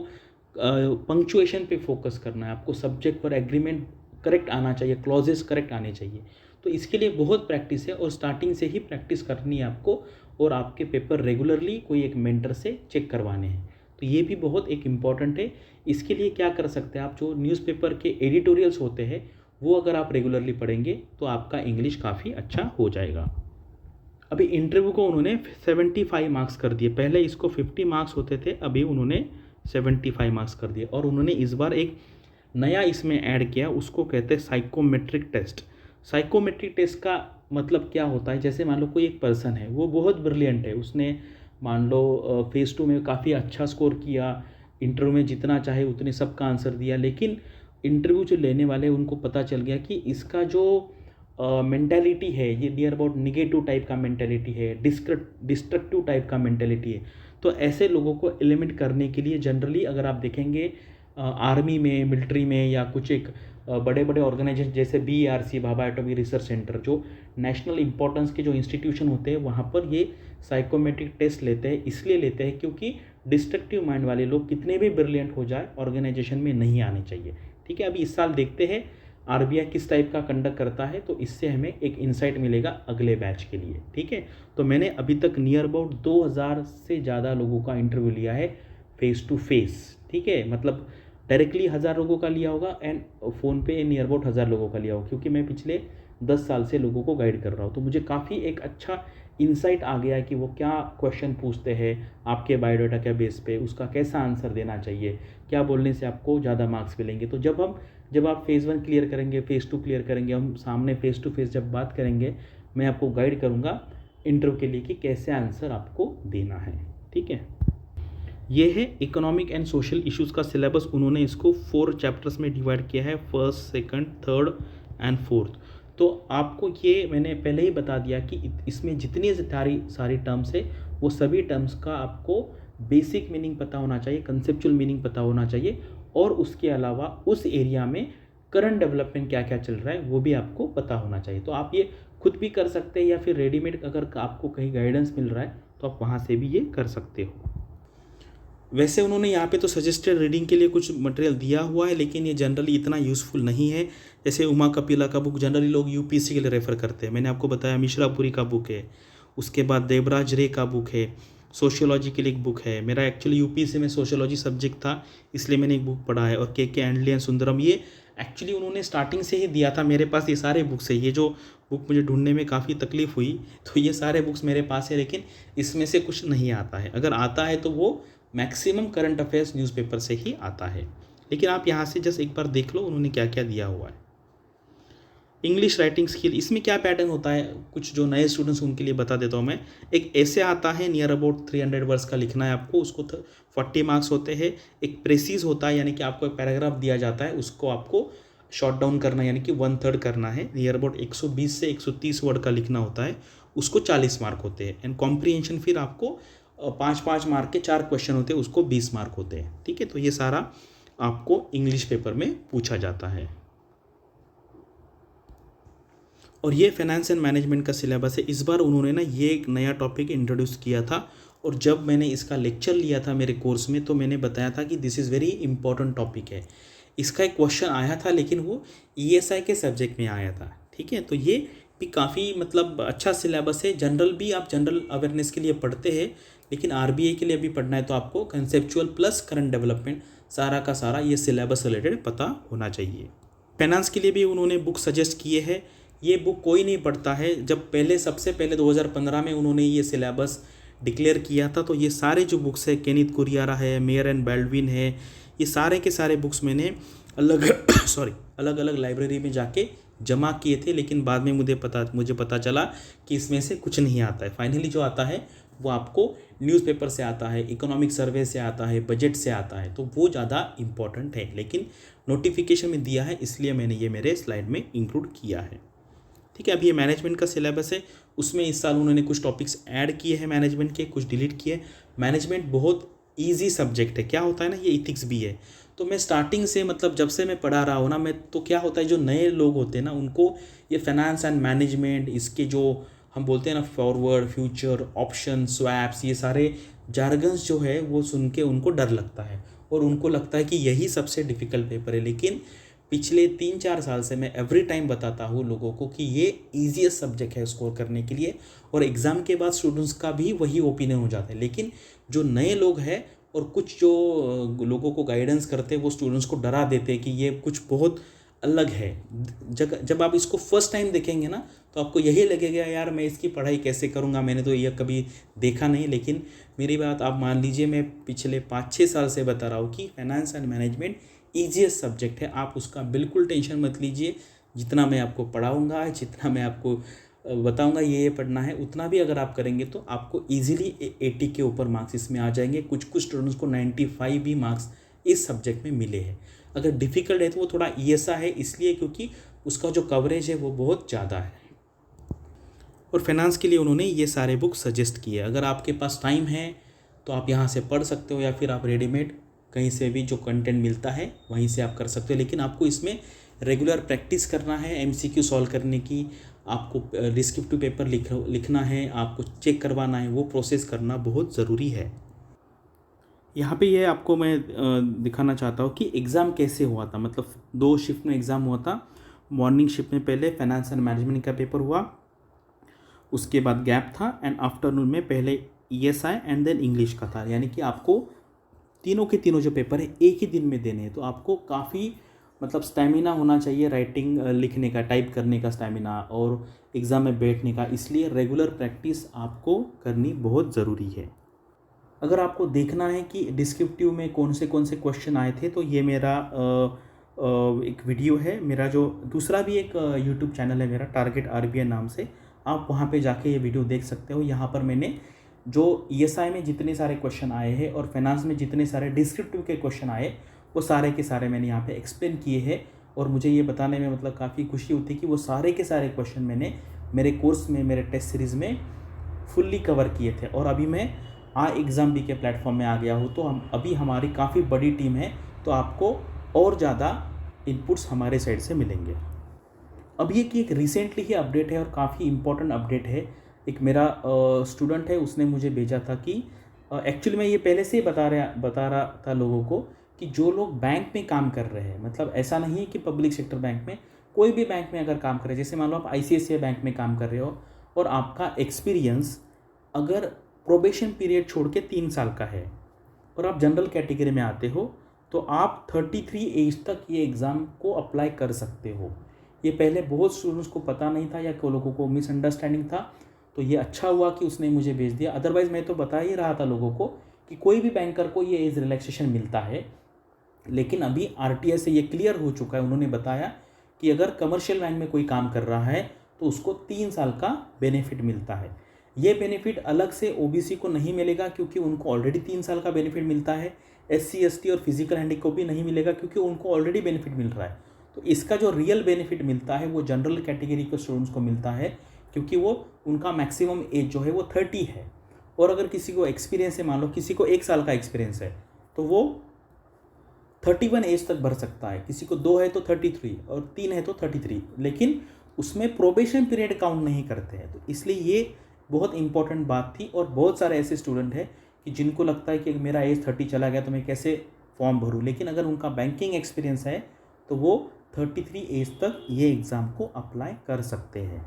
पंक्चुएशन पे फोकस करना है, आपको सब्जेक्ट पर एग्रीमेंट करेक्ट आना चाहिए, क्लॉजेस करेक्ट आने चाहिए। तो इसके लिए बहुत प्रैक्टिस है, और स्टार्टिंग से ही प्रैक्टिस करनी है आपको, और आपके पेपर रेगुलरली कोई एक मेंटर से चेक करवाने हैं। तो ये भी बहुत एक इम्पॉर्टेंट है। इसके लिए क्या कर सकते हैं आप, जो न्यूज़पेपर के एडिटोरियल्स होते हैं वो अगर आप रेगुलरली पढ़ेंगे तो आपका इंग्लिश काफ़ी अच्छा हो जाएगा। अभी इंटरव्यू को उन्होंने 75 मार्क्स कर दिए, पहले इसको 50 मार्क्स होते थे, अभी उन्होंने 75 मार्क्स कर दिए। और उन्होंने इस बार एक नया इसमें ऐड किया, उसको कहते हैं साइकोमेट्रिक टेस्ट। साइकोमेट्रिक टेस्ट का मतलब क्या होता है, जैसे मान लो कोई एक पर्सन है, वो बहुत ब्रिलियंट है, उसने मान लो फेज़ 2 में काफ़ी अच्छा स्कोर किया, इंटरव्यू में जितना चाहे उतने सबका आंसर दिया, लेकिन इंटरव्यू जो लेने वाले उनको पता चल गया कि इसका जो मेंटालिटी है ये नियर अबाउट निगेटिव टाइप का मेंटालिटी है, डिस्ट्रक्टिव टाइप का मेंटालिटी है। तो ऐसे लोगों को एलिमिनेट करने के लिए जनरली अगर आप देखेंगे आर्मी में, मिलिट्री में, या कुछ एक बड़े बड़े ऑर्गेनाइजेशन जैसे BRC Bhabha atomic research centre, जो नेशनल इंपॉर्टेंस के जो इंस्टीट्यूशन होते हैं, वहाँ पर ये साइकोमेट्रिक टेस्ट लेते हैं। इसलिए लेते हैं क्योंकि डिस्ट्रक्टिव माइंड वाले लोग कितने भी ब्रिलियंट हो जाए ऑर्गेनाइजेशन में नहीं आने चाहिए, ठीक है। अभी इस साल देखते हैं RBI किस टाइप का कंडक्ट करता है, तो इससे हमें एक इंसाइट मिलेगा अगले बैच के लिए, ठीक है। तो मैंने अभी तक नियर अबाउट 2000 से ज़्यादा लोगों का इंटरव्यू लिया है फेस टू फेस, ठीक है। मतलब डायरेक्टली 1000 लोगों का लिया होगा एंड फ़ोन पे नियर अबाउट 1000 लोगों का लिया होगा, क्योंकि मैं पिछले 10 साल से लोगों को गाइड कर रहा हूँ। तो मुझे काफ़ी एक अच्छा इंसाइट आ गया है कि वो क्या क्वेश्चन पूछते हैं आपके बायोडाटा के बेस पे, उसका कैसा आंसर देना चाहिए, क्या बोलने से आपको ज़्यादा मार्क्स मिलेंगे। तो जब आप फेज़ 1 क्लियर करेंगे, फेज़ 2 क्लियर करेंगे, हम सामने फेज़ टू फेज़ जब बात करेंगे, मैं आपको गाइड करूँगा इंटरव्यू के लिए कि कैसे आंसर आपको देना है। ठीक है, ये है इकोनॉमिक एंड सोशल इश्यूज़ का सिलेबस। उन्होंने इसको 4 चैप्टर्स में डिवाइड किया है, first, second, third and fourth. तो आपको ये मैंने पहले ही बता दिया कि इसमें जितनी सारी टर्म्स है वो सभी टर्म्स का आपको बेसिक मीनिंग पता होना चाहिए, कंसेप्चुअल मीनिंग पता होना चाहिए, और उसके अलावा उस एरिया में करंट डेवलपमेंट क्या क्या चल रहा है वो भी आपको पता होना चाहिए। तो आप ये खुद भी कर सकते हैं, या फिर रेडीमेड अगर आपको कहीं गाइडेंस मिल रहा है तो आप वहाँ से भी ये कर सकते हो। वैसे उन्होंने यहाँ पे तो सजेस्टेड रीडिंग के लिए कुछ मटेरियल दिया हुआ है, लेकिन ये जनरली इतना यूज़फुल नहीं है। जैसे उमा कपिला का बुक जनरली लोग यूपीएससी के लिए रेफ़र करते हैं, मैंने आपको बताया मिश्रापुरी का बुक है, उसके बाद देवराज रे का बुक है, सोशियोलॉजी के लिए एक बुक है। मेरा एक्चुअली यूपीएससी में सोशियोलॉजी सब्जेक्ट था, इसलिए मैंने एक बुक पढ़ा है, और के एंडली एंड सुंदरम, ये एक्चुअली उन्होंने स्टार्टिंग से ही दिया था मेरे पास। ये सारे बुक्स है, ये जो बुक मुझे ढूंढने में काफ़ी तकलीफ़ हुई, तो ये सारे बुक्स मेरे पास है, लेकिन इसमें से कुछ नहीं आता है। अगर आता है तो वो मैक्सिमम करंट अफेयर्स न्यूज़पेपर से ही आता है, लेकिन आप यहाँ से जस्ट एक बार देख लो उन्होंने क्या क्या दिया हुआ है। इंग्लिश राइटिंग स्किल, इसमें क्या पैटर्न होता है, कुछ जो नए स्टूडेंट्स उनके लिए बता देता हूँ मैं। एक ऐसे आता है, नियर अबाउट 300 वर्ड्स का लिखना है आपको, उसको 40 मार्क्स होते हैं। एक प्रेसिज होता है, यानी कि आपको एक पैराग्राफ दिया जाता है, उसको आपको शॉर्ट डाउन करना है, यानी कि 1/3 करना है। नियर अबाउट 120 से 130 वर्ड का लिखना होता है, उसको 40 मार्क होते हैं। एंड कॉम्प्रीहेंशन फिर आपको 5-5 मार्क के 4 क्वेश्चन होते हैं, उसको 20 मार्क होते हैं। ठीक है, तो ये सारा आपको इंग्लिश पेपर में पूछा जाता है। और ये फाइनेंस एंड मैनेजमेंट का सिलेबस है। इस बार उन्होंने ना ये एक नया टॉपिक इंट्रोड्यूस किया था, और जब मैंने इसका लेक्चर लिया था मेरे कोर्स में तो मैंने बताया था कि this is very important topic है। इसका एक क्वेश्चन आया था, लेकिन वो ईएसआई के सब्जेक्ट में आया था। ठीक है, तो ये भी काफ़ी मतलब अच्छा सिलेबस है। जनरल भी आप जनरल अवेयरनेस के लिए पढ़ते हैं, लेकिन आरबीआई के लिए भी पढ़ना है तो आपको कंसेप्चुअल प्लस करंट डेवलपमेंट सारा का सारा ये सिलेबस रिलेटेड पता होना चाहिए। फाइनेंस के लिए भी उन्होंने बुक सजेस्ट किए हैं। ये बुक कोई नहीं पढ़ता है। जब सबसे पहले 2015 में उन्होंने ये सिलेबस डिक्लेयर किया था, तो ये सारे जो बुक्स है, केनिथ कुरियारा है, मेयर एंड बैल्डविन है, ये सारे के सारे बुक्स मैंने अलग अलग लाइब्रेरी में जाके जमा किए थे, लेकिन बाद में मुझे पता चला कि इसमें से कुछ नहीं आता है। फाइनली जो आता है वो आपको न्यूज़पेपर से आता है, इकोनॉमिक सर्वे से आता है, बजट से आता है, तो वो ज़्यादा इम्पॉर्टेंट है। लेकिन नोटिफिकेशन में दिया है, इसलिए मैंने ये मेरे स्लाइड में इंक्लूड किया है। ठीक है, अभी ये मैनेजमेंट का सिलेबस है, उसमें इस साल उन्होंने कुछ टॉपिक्स ऐड किए हैं मैनेजमेंट के, कुछ डिलीट किए। मैनेजमेंट बहुत ईजी सब्जेक्ट है। क्या होता है ना, ये इथिक्स भी है। तो मैं स्टार्टिंग से मतलब जब से मैं पढ़ा रहा हूँ ना, मैं तो क्या होता है, जो नए लोग होते हैं ना, उनको ये फाइनेंस एंड मैनेजमेंट, इसके जो हम बोलते हैं ना फॉरवर्ड, फ्यूचर, ऑप्शन, स्वैप्स, ये सारे जार्गन्स जो है वो सुन के उनको डर लगता है, और उनको लगता है कि यही सबसे डिफ़िकल्ट पेपर है। लेकिन पिछले 3-4 साल से मैं एवरी टाइम बताता हूँ लोगों को कि ये ईजीएस्ट सब्जेक्ट है स्कोर करने के लिए, और एग्ज़ाम के बाद स्टूडेंट्स का भी वही ओपिनियन हो जाता है। लेकिन जो नए लोग हैं और कुछ जो लोगों को गाइडेंस करते हैं, वो स्टूडेंट्स को डरा देते हैं कि ये कुछ बहुत अलग है। जब आप इसको फर्स्ट टाइम देखेंगे ना, तो आपको यही लगेगा यार मैं इसकी पढ़ाई कैसे करूँगा, मैंने तो ये कभी देखा नहीं। लेकिन मेरी बात आप मान लीजिए, मैं पिछले 5-6 साल से बता रहा हूँ कि finance and management easiest subject है। आप उसका बिल्कुल टेंशन मत लीजिए। जितना मैं आपको पढ़ाऊँगा, जितना मैं आपको बताऊंगा ये पढ़ना है, उतना भी अगर आप करेंगे तो आपको इजीली 80 के ऊपर मार्क्स इसमें आ जाएंगे। कुछ स्टूडेंट्स को 95 भी मार्क्स इस सब्जेक्ट में मिले हैं। अगर डिफ़िकल्ट है तो वो थोड़ा ईएसआ है, इसलिए क्योंकि उसका जो कवरेज है वो बहुत ज़्यादा है। और फाइनेंस के लिए उन्होंने ये सारे बुक सजेस्ट किए। अगर आपके पास टाइम है तो आप यहाँ से पढ़ सकते हो, या फिर आप रेडीमेड कहीं से भी जो कंटेंट मिलता है वहीं से आप कर सकते हो। लेकिन आपको इसमें रेगुलर प्रैक्टिस करना है, एमसीक्यू सॉल्व करने की, आपको डिस्क्रिप्टिव पेपर लिखना है, आपको चेक करवाना है, वो प्रोसेस करना बहुत ज़रूरी है। यहाँ पे ये आपको मैं दिखाना चाहता हूँ कि एग्ज़ाम कैसे हुआ था। मतलब 2 शिफ्ट में एग्ज़ाम हुआ था। मॉर्निंग शिफ्ट में पहले फाइनेंस एंड मैनेजमेंट का पेपर हुआ, उसके बाद गैप था, एंड आफ्टरनून में पहले ईएसआई एंड देन इंग्लिश का था। यानी कि आपको तीनों के तीनों जो पेपर है एक ही दिन में देने हैं। तो आपको काफ़ी मतलब स्टैमिना होना चाहिए, राइटिंग लिखने का, टाइप करने का स्टैमिना और एग्ज़ाम में बैठने का, इसलिए रेगुलर प्रैक्टिस आपको करनी बहुत ज़रूरी है। अगर आपको देखना है कि डिस्क्रिप्टिव में कौन से क्वेश्चन आए थे, तो ये मेरा एक वीडियो है। मेरा जो दूसरा भी एक यूट्यूब चैनल है मेरा, टारगेट आरबीआई नाम से, आप वहाँ पे जाके ये वीडियो देख सकते हो। यहाँ पर मैंने जो ईएसआई में जितने सारे क्वेश्चन आए हैं और फाइनेंस में जितने सारे डिस्क्रिप्टिव के क्वेश्चन आए, वो सारे के सारे मैंने यहाँ पे एक्सप्लेन किए हैं। और मुझे ये बताने में मतलब काफ़ी खुशी होती है कि वो सारे के सारे क्वेश्चन मैंने मेरे कोर्स में, मेरे टेस्ट सीरीज़ में फुल्ली कवर किए थे। और अभी मैं एग्ज़ाम बी के प्लेटफॉर्म में आ गया हूँ, तो हम अभी हमारी काफ़ी बड़ी टीम है, तो आपको और ज़्यादा इनपुट्स हमारे साइड से मिलेंगे। अब ये कि एक रिसेंटली ही अपडेट है और काफ़ी इम्पोर्टेंट अपडेट है। एक मेरा स्टूडेंट है, उसने मुझे भेजा था कि एक्चुअली मैं ये पहले से ही बता रहा था लोगों को कि जो लोग बैंक में काम कर रहे हैं, मतलब ऐसा नहीं है कि पब्लिक सेक्टर बैंक में, कोई भी बैंक में अगर काम कर रहे हैं, जैसे मान लो आप आईसीआईसीआई बैंक में काम कर रहे हो और आपका एक्सपीरियंस अगर प्रोबेशन पीरियड छोड़ के 3 साल का है और आप जनरल कैटेगरी में आते हो, तो आप 33 एज तक ये एग्ज़ाम को अप्लाई कर सकते हो। ये पहले बहुत स्टूडेंट्स को पता नहीं था या को लोगों को मिसअंडरस्टैंडिंग था, तो ये अच्छा हुआ कि उसने मुझे भेज दिया। अदरवाइज़ मैं तो बता ही रहा था लोगों को कि कोई भी बैंकर को ये एज रिलैक्सेशन मिलता है, लेकिन अभी आरटीआई से ये क्लियर हो चुका है। उन्होंने बताया कि अगर कमर्शियल बैंक में कोई काम कर रहा है तो उसको 3 साल का बेनिफिट मिलता है। ये बेनिफिट अलग से ओबीसी को नहीं मिलेगा क्योंकि उनको ऑलरेडी 3 साल का बेनिफिट मिलता है। एससी एसटी और फिजिकल हैंडी को भी नहीं मिलेगा क्योंकि उनको ऑलरेडी बेनिफिट मिल रहा है। तो इसका जो रियल बेनिफिट मिलता है वो जनरल कैटेगरी के स्टूडेंट्स को मिलता है, क्योंकि वो उनका मैक्सिमम एज जो है वो 30 है। और अगर किसी को एक्सपीरियंस है, मान लो किसी को 1 साल का एक्सपीरियंस है, तो वो 31 एज तक भर सकता है। किसी को 2 है तो 33 और 3 है तो 33, लेकिन उसमें प्रोबेशन पीरियड काउंट नहीं करते हैं। तो इसलिए ये बहुत इंपॉर्टेंट बात थी। और बहुत सारे ऐसे स्टूडेंट हैं कि जिनको लगता है कि मेरा एज 30 चला गया तो मैं कैसे फॉर्म भरूँ, लेकिन अगर उनका बैंकिंग एक्सपीरियंस है तो वो 33 एज तक ये एग्ज़ाम को अप्लाई कर सकते हैं।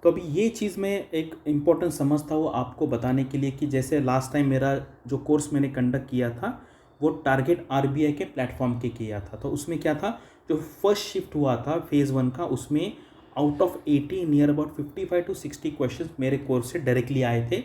तो अभी ये चीज़ मैं एक इम्पॉर्टेंट समझता हूँ आपको बताने के लिए कि जैसे लास्ट टाइम मेरा जो कोर्स मैंने कंडक्ट किया था वो टारगेट आरबीआई के प्लेटफॉर्म के किया था। तो उसमें क्या था, जो फर्स्ट शिफ्ट हुआ था फेज़ 1 का, उसमें out of 80 near about 55 to 60 question मेरे कोर्स से डायरेक्टली आए थे।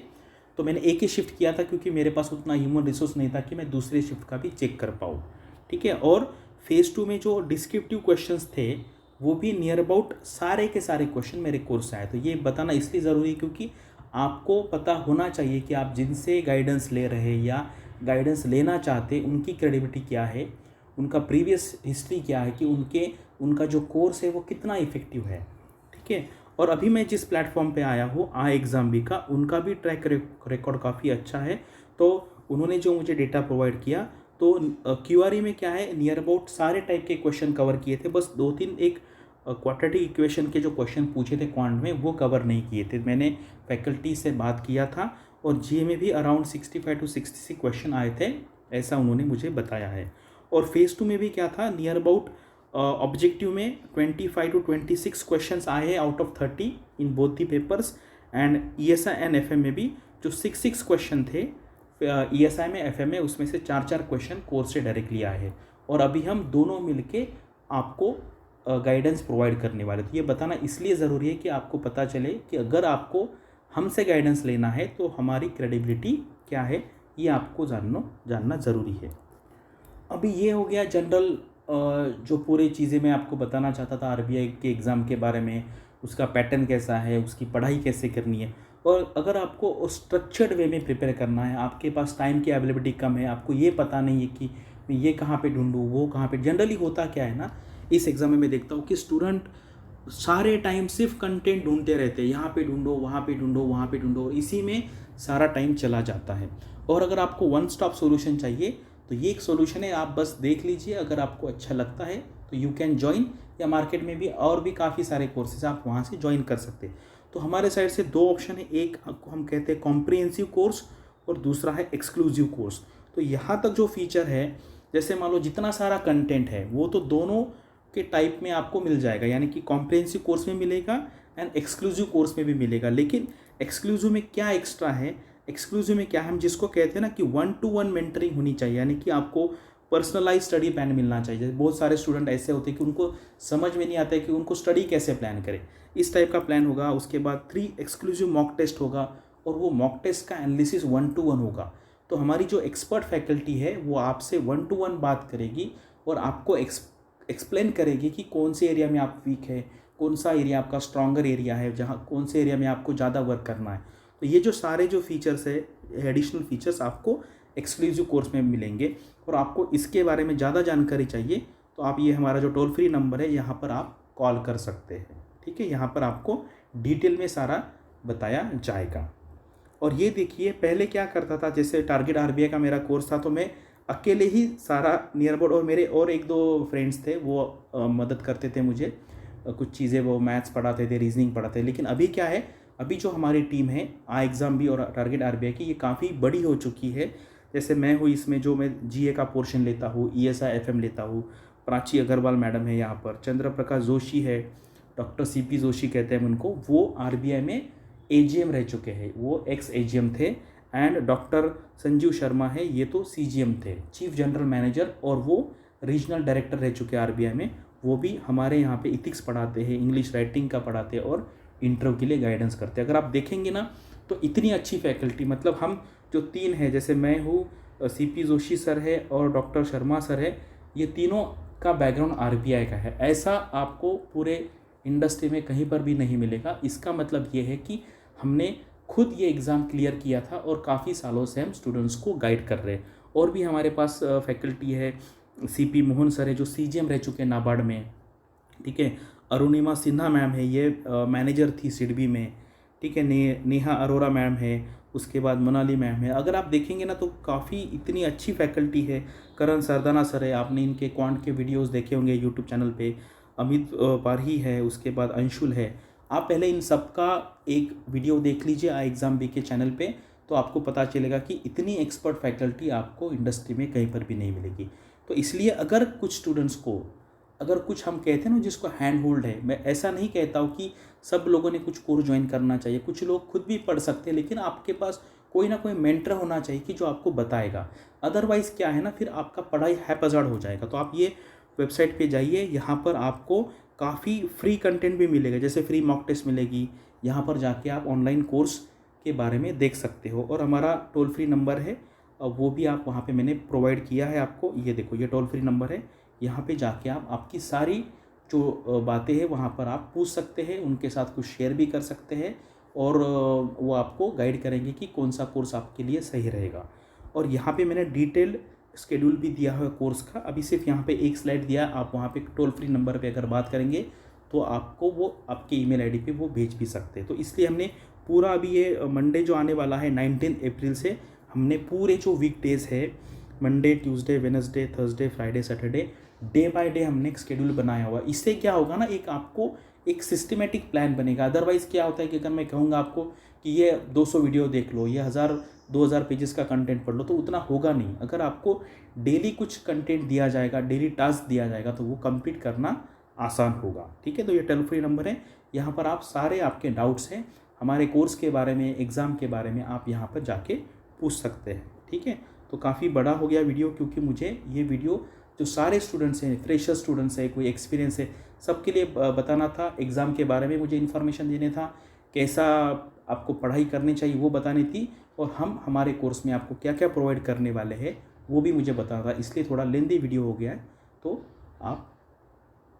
तो मैंने एक ही शिफ्ट किया था क्योंकि मेरे पास उतना ह्यूमन रिसोर्स नहीं था कि मैं दूसरे शिफ्ट का भी चेक कर पाऊँ, ठीक है। और फेज़ 2 में जो डिस्क्रिप्टिव क्वेश्चंस थे वो भी नियर अबाउट सारे के सारे क्वेश्चन मेरे कोर्स से आए। तो ये बताना इसलिए ज़रूरी है क्योंकि आपको पता होना चाहिए कि आप जिनसे गाइडेंस ले रहे हैं या गाइडेंस लेना चाहते उनकी क्रेडिबिलिटी क्या है, उनका प्रीवियस हिस्ट्री क्या है, कि उनका जो कोर्स है वो कितना इफेक्टिव है, ठीक है। और अभी मैं जिस प्लेटफॉर्म पे आया हूँ एग्ज़ाम बी का, उनका भी ट्रैक रिकॉर्ड काफ़ी अच्छा है। तो उन्होंने जो मुझे डेटा प्रोवाइड किया, तो क्यूआरई में क्या है, नियर अबाउट सारे टाइप के क्वेश्चन कवर किए थे। बस 2-3 एक क्वाड्रेटिक इक्वेशन के जो क्वेश्चन पूछे थे क्वांट में, वो कवर नहीं किए थे। मैंने फैकल्टी से बात किया था और जीए में भी अराउंड 65 to 66 क्वेश्चन आए थे, ऐसा उन्होंने मुझे बताया है। और फेज़ 2 में भी क्या था, नियर अबाउट ऑब्जेक्टिव में 25 to 26 क्वेश्चंस आए हैं out of 30 in both the papers. And ESI and FM में भी जो 6 क्वेश्चन थे ईएसआई में, एफएम में, उसमें से 4 क्वेश्चन कोर्स से डायरेक्टली आए हैं। और अभी हम दोनों मिलके आपको गाइडेंस प्रोवाइड करने वाले। तो ये बताना इसलिए ज़रूरी है कि आपको पता चले कि अगर आपको हमसे गाइडेंस लेना है तो हमारी क्रेडिबिलिटी क्या है, ये आपको जानना ज़रूरी है। अभी ये हो गया जनरल जो पूरी चीज़ें मैं आपको बताना चाहता था आरबीआई के एग्ज़ाम के बारे में, उसका पैटर्न कैसा है, उसकी पढ़ाई कैसे करनी है। और अगर आपको स्ट्रक्चर्ड वे में प्रिपेयर करना है, आपके पास टाइम की अवेलेबिलिटी कम है, आपको ये पता नहीं है कि मैं ये कहाँ पे ढूंढूँ, वो कहाँ पे, जनरली होता क्या है ना, इस एग्ज़ाम में मैं देखता हूँ कि स्टूडेंट सारे टाइम सिर्फ कंटेंट ढूंढते रहते हैं, यहाँ पे ढूंढो, वहाँ पे ढूंढो, वहाँ पे ढूंढो, इसी में सारा टाइम चला जाता है। और अगर आपको वन स्टॉप सॉल्यूशन चाहिए तो ये एक सॉल्यूशन है, आप बस देख लीजिए, अगर आपको अच्छा लगता है तो यू कैन ज्वाइन, या मार्केट में भी और भी काफ़ी सारे कोर्सेज आप वहाँ से ज्वाइन कर सकते हैं। तो हमारे साइड से 2 ऑप्शन है, एक आपको हम कहते हैं कॉम्प्रिहेंसिव कोर्स और दूसरा है एक्सक्लूसिव कोर्स। तो यहाँ तक जो फीचर है, जैसे मान लो जितना सारा कंटेंट है वो तो दोनों के टाइप में आपको मिल जाएगा, यानी कि कॉम्प्रिहेंसिव कोर्स में मिलेगा एंड एक्सक्लूसिव कोर्स में भी मिलेगा। लेकिन एक्सक्लूसिव में क्या एक्स्ट्रा है, एक्सक्लूसिव में क्या है, हम जिसको कहते हैं ना कि 1-to-1 मेंटरिंग होनी चाहिए, यानी कि आपको पर्सनलाइज स्टडी प्लान मिलना चाहिए। बहुत सारे स्टूडेंट ऐसे होते हैं कि उनको समझ में नहीं आता है कि उनको स्टडी कैसे प्लान करें। इस टाइप का प्लान होगा। उसके बाद 3 एक्सक्लूसिव मॉक टेस्ट होगा और वो मॉक टेस्ट का एनालिसिस 1-to-1 होगा। तो हमारी जो एक्सपर्ट फैकल्टी है वो आपसे 1-to-1 बात करेगी और आपको एक्सप्लेन करेगी कि कौन से एरिया में आप वीक है, कौन सा एरिया आपका स्ट्रॉन्गर एरिया है, जहाँ कौन से एरिया में आपको ज़्यादा वर्क करना है। तो ये जो सारे जो फीचर्स है, एडिशनल फीचर्स आपको एक्सक्लूसिव कोर्स में मिलेंगे। और आपको इसके बारे में ज़्यादा जानकारी चाहिए तो आप ये हमारा जो टोल फ्री नंबर है यहाँ पर आप कॉल कर सकते हैं। ठीक है, यहाँ पर आपको डिटेल में सारा बताया जाएगा। और ये देखिए, पहले क्या करता था, जैसे टारगेट आरबीआई का मेरा कोर्स था तो मैं अकेले ही सारा नियर अबाउट, और मेरे और 1-2 फ्रेंड्स थे वो मदद करते थे मुझे कुछ चीज़ें, वो मैथ्स पढ़ाते थे, रीजनिंग पढ़ाते थे। लेकिन अभी क्या है, अभी जो हमारी टीम है आई एग्ज़ाम भी और टारगेट आरबीआई की, ये काफ़ी बड़ी हो चुकी है। जैसे मैं हूँ इसमें, जो मैं जीए का पोर्शन लेता हूँ, ईएसआई एफएम लेता हूँ, प्राची अग्रवाल मैडम है यहाँ पर, चंद्र प्रकाश जोशी है, डॉक्टर सीपी जोशी कहते हैं उनको, वो आरबीआई में एजीएम रह चुके हैं, वो एक्स एजीएम थे। एंड डॉक्टर संजीव शर्मा है, ये तो सीजीएम थे, चीफ जनरल मैनेजर, और वो रीजनल डायरेक्टर रह चुके हैं आरबीआई में। वो भी हमारे यहाँ पे इथिक्स पढ़ाते हैं, इंग्लिश राइटिंग का पढ़ाते हैं और इंटरव्यू के लिए गाइडेंस करते हैं। अगर आप देखेंगे ना तो इतनी अच्छी फैकल्टी, मतलब हम जो 3 हैं, जैसे मैं हूँ, सीपी जोशी सर है और डॉक्टर शर्मा सर है, ये तीनों का बैकग्राउंड आरबीआई का है। ऐसा आपको पूरे इंडस्ट्री में कहीं पर भी नहीं मिलेगा। इसका मतलब ये है कि हमने खुद ये एग्ज़ाम क्लियर किया था और काफ़ी सालों से हम स्टूडेंट्स को गाइड कर रहे हैं। और भी हमारे पास फैकल्टी है, सीपी मोहन सर है जो सीजीएम रह चुके हैं नाबार्ड में। ठीक है, अरुणिमा सिन्हा मैम है, ये मैनेजर थी सिडबी में। ठीक है, नेहा अरोरा मैम है, उसके बाद मोनाली मैम है। अगर आप देखेंगे ना तो काफ़ी इतनी अच्छी फैकल्टी है। करण सरदाना सर है, आपने इनके क्वांट के वीडियोस देखे होंगे यूट्यूब चैनल पे। अमित पारही है, उसके बाद अंशुल है। आप पहले इन सब का एक वीडियो देख लीजिए आई एग्ज़ाम बी के चैनल पे, तो आपको पता चलेगा कि इतनी एक्सपर्ट फैकल्टी आपको इंडस्ट्री में कहीं पर भी नहीं मिलेगी। तो इसलिए अगर कुछ स्टूडेंट्स को, अगर कुछ हम कहते हैं ना जिसको हैंड होल्ड है, मैं ऐसा नहीं कहता हूँ कि सब लोगों ने कुछ कोर्स ज्वाइन करना चाहिए, कुछ लोग खुद भी पढ़ सकते हैं, लेकिन आपके पास कोई ना कोई मेंटर होना चाहिए कि जो आपको बताएगा। अदरवाइज़ क्या है ना, फिर आपका पढ़ाई हैपजार्ड हो जाएगा। तो आप ये वेबसाइट पे जाइए, यहाँ पर आपको काफ़ी फ्री कंटेंट भी मिलेगा, जैसे फ्री मॉक टेस्ट मिलेगी। यहाँ पर जाके आप ऑनलाइन कोर्स के बारे में देख सकते हो। और हमारा टोल फ्री नंबर है, वो भी आप वहाँ पे मैंने प्रोवाइड किया है आपको। ये देखो, ये टोल फ्री नंबर है, यहाँ पे जाके आप आपकी सारी जो बातें हैं वहाँ पर आप पूछ सकते हैं, उनके साथ कुछ शेयर भी कर सकते हैं और वो आपको गाइड करेंगे कि कौन सा कोर्स आपके लिए सही रहेगा। और यहाँ पे मैंने डिटेल्ड शेड्यूल भी दिया है कोर्स का। अभी सिर्फ यहाँ पे एक स्लाइड दिया, आप वहाँ पे टोल फ्री नंबर पे अगर बात करेंगे तो आपको वो आपके ईमेल आईडी पे वो भेज भी सकते हैं। तो इसलिए हमने पूरा अभी ये मंडे जो आने वाला है 19 अप्रैल से, हमने पूरे जो वीक डेज है, Monday, Tuesday, Wednesday, Thursday, Friday, Saturday, day by day हमने एक शेड्यूल बनाया हुआ। इससे क्या होगा ना, एक आपको एक सिस्टमेटिक प्लान बनेगा। अदरवाइज़ क्या होता है कि अगर मैं कहूँगा आपको कि ये 200 वीडियो देख लो, ये 1000-2000 पेजेस का कंटेंट पढ़ लो, तो उतना होगा नहीं। अगर आपको डेली कुछ कंटेंट दिया जाएगा, डेली टास्क दिया जाएगा, तो वो कंप्लीट करना आसान होगा। ठीक है, तो ये टोल फ्री नंबर है, यहाँ पर आप सारे आपके डाउट्स हैं हमारे कोर्स के बारे में, एग्ज़ाम के बारे में, आप यहाँ पर जाके पूछ सकते हैं। ठीक है, तो काफ़ी बड़ा हो गया वीडियो, क्योंकि मुझे ये वीडियो जो सारे स्टूडेंट्स हैं, फ्रेशर स्टूडेंट्स हैं, कोई एक्सपीरियंस है, सबके लिए बताना था। एग्ज़ाम के बारे में मुझे इन्फॉर्मेशन देने था, कैसा आपको पढ़ाई करनी चाहिए वो बतानी थी, और हम हमारे कोर्स में आपको क्या क्या प्रोवाइड करने वाले हैं वो भी मुझे बताना था। इसलिए थोड़ा लेंदी वीडियो हो गया है। तो आप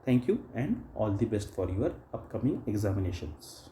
thank you and all the best for your upcoming examinations.